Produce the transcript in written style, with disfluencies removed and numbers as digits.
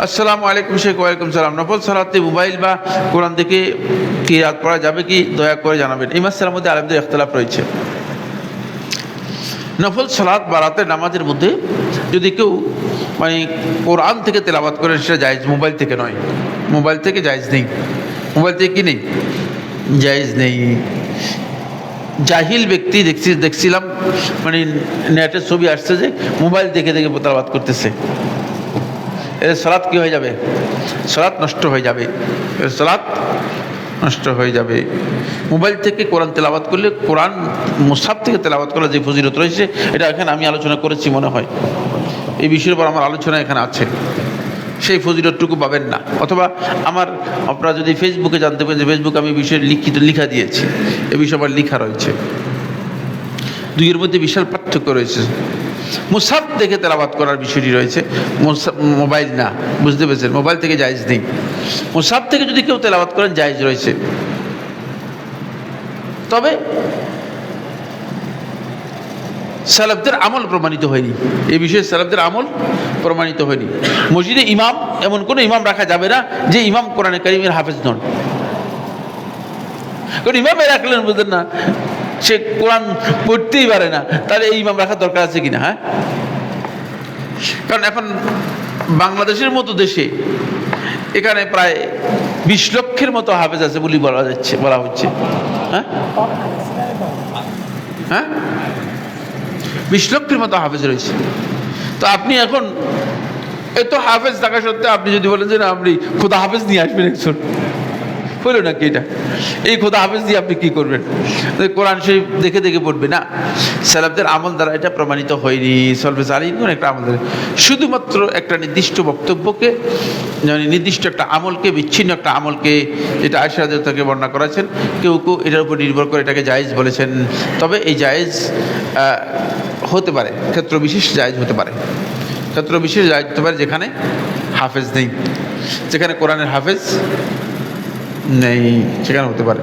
আসসালামু আলাইকুম শেখ। ওয়ালাইকুম সালাম। নফল সালাতে মোবাইল বা কোরআন থেকে কি রাত পড়া যাবে কি, দয়া করে জানাবেন। এই মাসের মধ্যে আলেমদের ইখতিলাফ রয়েছে। নফল সালাত বা রাতের নামাজের মধ্যে যদি কেউ মানে কোরআন থেকে তেলাওয়াত করে সেটা জায়েজ, মোবাইল থেকে নয়। মোবাইল থেকে জায়েজ নেই। মোবাইল থেকে কি নেই? জায়েজ নেই। জাহিল ব্যক্তি দেখছিলাম মানে নেটের ছবি আসছে যে মোবাইল দেখে দেখে তেলাওয়াত করতেছে। এর সালাত কি হয়ে যাবে? সালাত নষ্ট হয়ে যাবে। এর সালাত নষ্ট হয়ে যাবে। মোবাইল থেকে কোরআন তেলাওয়াত করলে, কোরআন মুসাফ থেকে তেলাওয়াত করার যে ফজিলত রয়েছে, এটা এখানে আমি আলোচনা করেছি মনে হয়। এই বিষয়ের উপর আমার আলোচনা এখানে আছে। সেই ফজিলতটুকু পাবেন না। অথবা আপনারা যদি ফেসবুকে জানতে পারেন যে ফেসবুকে আমি বিষয়ে লিখা দিয়েছি, এ বিষয়ে আমার লিখা রয়েছে। দুইয়ের মধ্যে বিশাল পার্থক্য রয়েছে। মুসাফ দেখে তেলাওয়াত করার বিষয়টি রয়েছে, মোবাইল না। বুঝতে পেরেছেন? মোবাইল থেকে জায়েজ নেই। মুসাফ থেকে যদি কেউ তেলাওয়াত করেন জায়েজ রয়েছে। তবে সালাফদের আমল প্রমাণিত হয়নি। এই বিষয়ে সালাফদের আমল প্রমাণিত হয়নি। মসজিদে ইমাম, এমন কোনো ইমাম রাখা যাবে না যে ইমাম কোরআনে কারীমের হাফেজ নন। কারণ ইমামে রাখলেন বুঝলেন না, সে কোরআন পড়তেই পারে না, তাহলে এই ইমাম রাখার দরকার আছে কিনা? হ্যাঁ, কারণ এখন বাংলাদেশের মতো দেশে এখানে প্রায় 20 লক্ষের মতো হাফেজ আছে বলে বলা হচ্ছে। হ্যাঁ হ্যাঁ 20 লক্ষের মতো হাফেজ রয়েছে। তো আপনি এখন এত হাফেজ থাকা সত্ত্বেও আপনি যদি বলেন যে না আপনি খোদা হাফেজ নিয়ে আসবেন একজন, হইল নাকি এটা? এই খোদা হাফেজ দিয়ে আপনি কি করবেন? কোরআন শরীফ দেখে দেখে পড়বে না। সালাফদের আমল দ্বারা এটা প্রমাণিত হয়নি। সলফে সালিহিন একটা আমল দ্বারা শুধুমাত্র একটা নির্দিষ্ট বক্তব্যকে, মানে নির্দিষ্ট একটা আমলকে, বিচ্ছিন্ন একটা আমলকে, যেটা আয়েশা রাদিয়াল্লাহু তাআলা বর্ণনা করেছেন, কেউ কেউ এটার উপর নির্ভর করে এটাকে জায়েজ বলেছেন। তবে এই জায়েজ হতে পারে, ক্ষেত্র বিশেষ জায়েজ হতে পারে। ক্ষেত্র বিশেষ জায়েজ হতে পারে যেখানে হাফেজ নেই, যেখানে কোরআনের হাফেজ নেই, সেখানে হতে পারে।